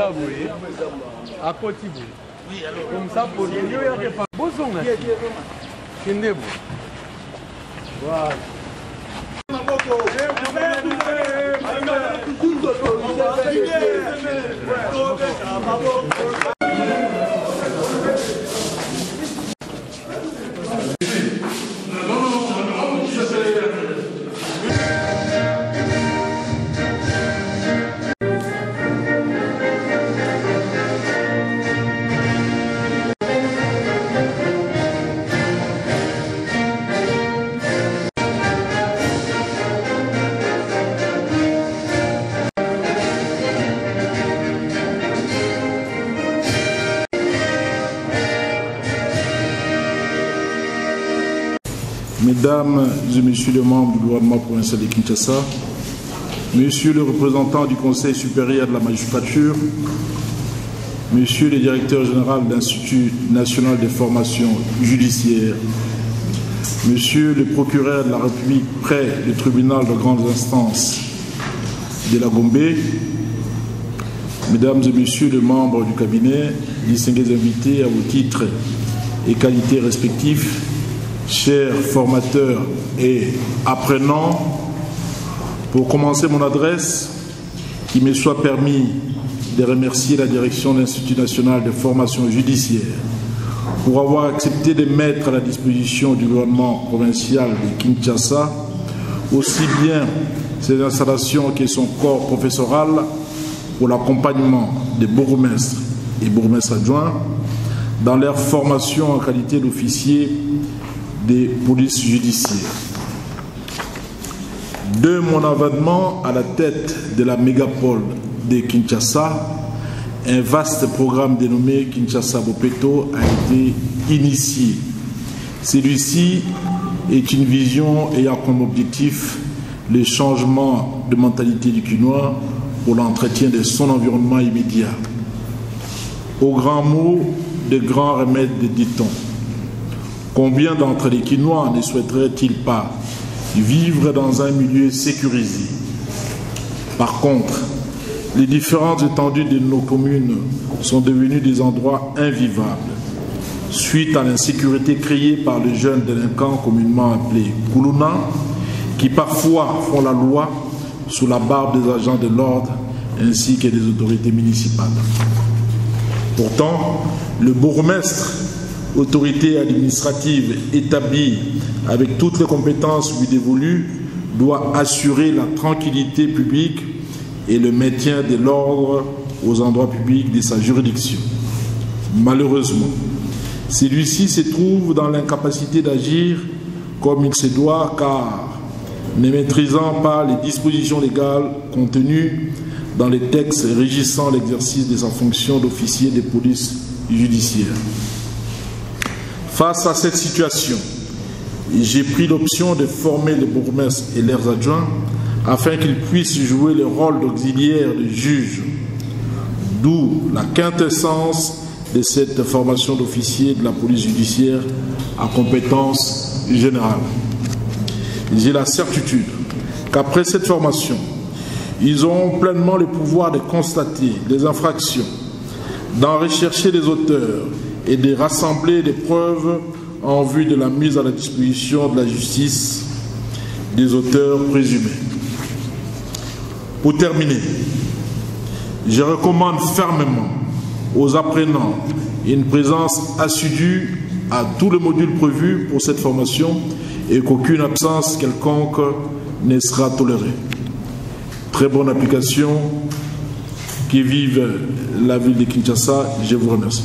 Eza boye, à côté boye. Comme ça, pour les lieux, il y a pas beau son. Kindebo. Voilà. Mesdames et Messieurs les membres du gouvernement provincial de Kinshasa, Monsieur le représentant du Conseil supérieur de la magistrature, Monsieur le directeur général de l'Institut national de formation judiciaire, Monsieur le procureur de la République près du tribunal de grande instance de la Gombe, Mesdames et Messieurs les membres du cabinet, distingués invités à vos titres et qualités respectifs, chers formateurs et apprenants, pour commencer mon adresse, qu'il me soit permis de remercier la direction de l'Institut national de formation judiciaire pour avoir accepté de mettre à la disposition du gouvernement provincial de Kinshasa aussi bien ses installations que son corps professoral pour l'accompagnement des bourgmestres et bourgmestres adjoints dans leur formation en qualité d'officier des polices judiciaires. De mon avènement à la tête de la mégapole de Kinshasa, un vaste programme dénommé Kinshasa Bopeto a été initié. Celui-ci est une vision ayant comme objectif le changement de mentalité du Kinois pour l'entretien de son environnement immédiat. Au grand mot, de grands remèdes, dit-on. Combien d'entre les Kinois ne souhaiteraient-ils pas vivre dans un milieu sécurisé? Par contre, les différentes étendues de nos communes sont devenues des endroits invivables, suite à l'insécurité créée par les jeunes délinquants communément appelés Koulouna, qui parfois font la loi sous la barbe des agents de l'ordre ainsi que des autorités municipales. Pourtant, le bourgmestre, autorité administrative établie avec toutes les compétences lui dévolues, doit assurer la tranquillité publique et le maintien de l'ordre aux endroits publics de sa juridiction. Malheureusement, celui-ci se trouve dans l'incapacité d'agir comme il se doit, car ne maîtrisant pas les dispositions légales contenues dans les textes régissant l'exercice de sa fonction d'officier de police judiciaire. Face à cette situation, j'ai pris l'option de former les bourgmestres et leurs adjoints afin qu'ils puissent jouer le rôle d'auxiliaire de juge, d'où la quintessence de cette formation d'officier de la police judiciaire à compétence générale. J'ai la certitude qu'après cette formation, ils auront pleinement le pouvoir de constater les infractions, d'en rechercher les auteurs et de rassembler des preuves en vue de la mise à la disposition de la justice des auteurs présumés. Pour terminer, je recommande fermement aux apprenants une présence assidue à tous les modules prévus pour cette formation et qu'aucune absence quelconque ne sera tolérée. Très bonne application, qui vive la ville de Kinshasa, je vous remercie.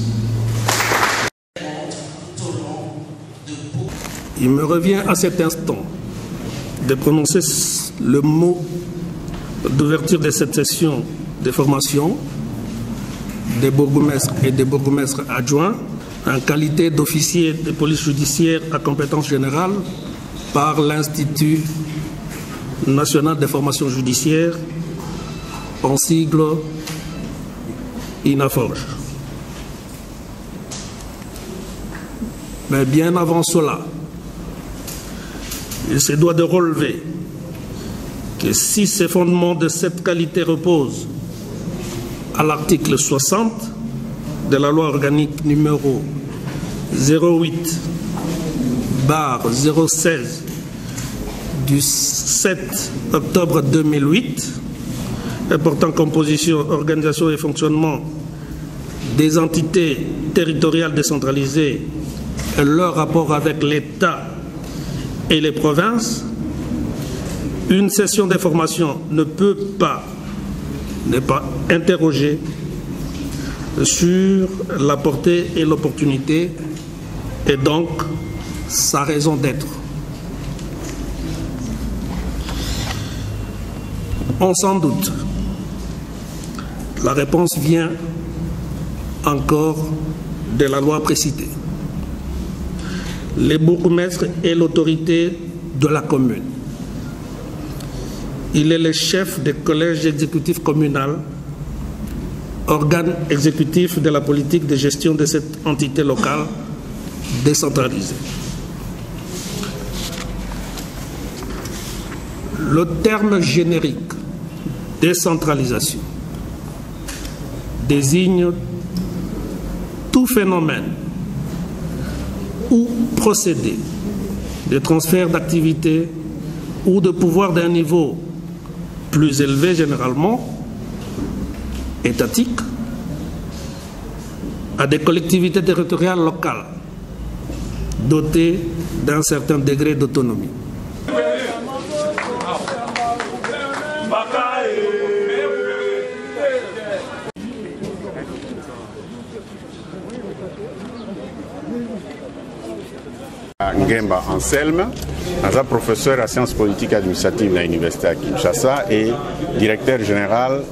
Il me revient à cet instant de prononcer le mot d'ouverture de cette session de formation des bourgmestres et des bourgmestres adjoints en qualité d'officier de police judiciaire à compétence générale par l'Institut national de formation judiciaire, en sigle INAFORGE. Mais bien avant cela, il se doit de relever que si ces fondements de cette qualité reposent à l'article 60 de la loi organique numéro 08/016 du 7 octobre 2008 et portant composition, organisation et fonctionnement des entités territoriales décentralisées et leur rapport avec l'État et les provinces, une session d'information ne peut pas interroger sur la portée et l'opportunité et donc sa raison d'être. On s'en doute. La réponse vient encore de la loi précitée. Les bourgmestres et l'autorité de la commune. Il est le chef des collèges exécutifs communal, organe exécutif de la politique de gestion de cette entité locale décentralisée. Le terme générique décentralisation désigne tout phénomène ou procédé de transfert d'activité ou de pouvoir d'un niveau plus élevé, généralement étatique, à des collectivités territoriales locales dotées d'un certain degré d'autonomie. Ngemba Anselme, professeur à sciences politiques et administratives à l'Université à Kinshasa et directeur général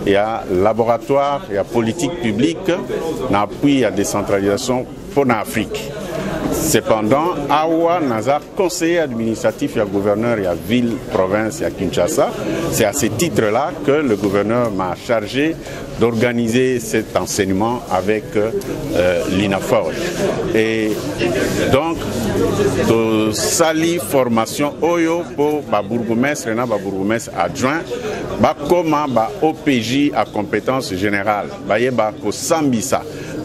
et à laboratoire et à politique publique en appui à décentralisation pour l'Afrique. Cependant, Awa Nazar, conseiller administratif et gouverneur et à ville, province et à Kinshasa, c'est à ce titre-là que le gouverneur m'a chargé d'organiser cet enseignement avec l'INAFOR. Et donc, de sali formation oyo pour ba bourgmestre et ba bourgmestre adjoint, ba comment ba OPJ à compétence générale, ba yeba ko sambisa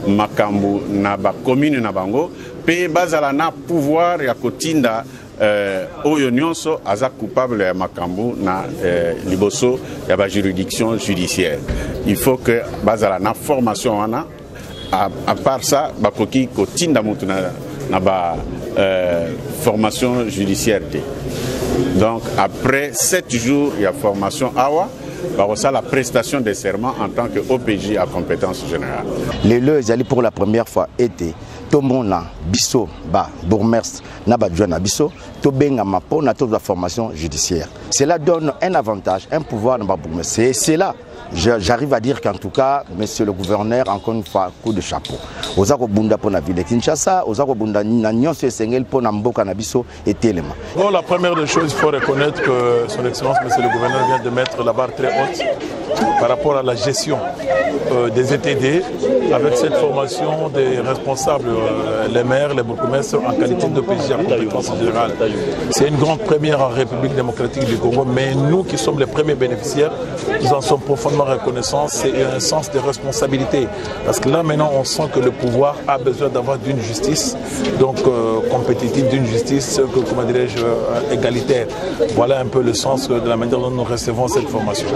makambu na ba commune na bango. Pe bazala na pouvoir ya kotinda oyo nyonso aza coupable ya makambu na liboso ya ba juridiction judiciaire. Il faut que bazala na formation wana à part ça bakoki kotinda mutu na ba formation judiciaire. Donc après 7 jours il y a formation awa. Ça, la prestation des serments en tant que OPJ à compétence générale. Les leux allaient pour la première fois été Tomona, Bisso, Bourgmestre, Nabadjouana, Bisso, Tobenga, Mapo, na toute la formation judiciaire. Cela donne un avantage, un pouvoir dans Bourgmestre. C'est là, j'arrive à dire qu'en tout cas, monsieur le gouverneur, encore une fois, coup de chapeau. Ozako Bunda pour la ville de Kinshasa, Ozako Bunda Nyon Sengel pour Namboka Nabiso et Téléma. Bon, la première des choses, il faut reconnaître que son Excellence, monsieur le gouverneur, vient de mettre la barre très haute par rapport à la gestion des ETD, avec cette formation des responsables, les maires, les bourgmestres en qualité d'OPJ à compétence générale. C'est une grande première en République démocratique du Congo, mais nous qui sommes les premiers bénéficiaires, nous en sommes profondément reconnaissants. C'est un sens de responsabilité, parce que là maintenant on sent que le pouvoir a besoin d'avoir d'une justice donc compétitive, d'une justice, comment dirais-je, égalitaire. Voilà un peu le sens de la manière dont nous recevons cette formation.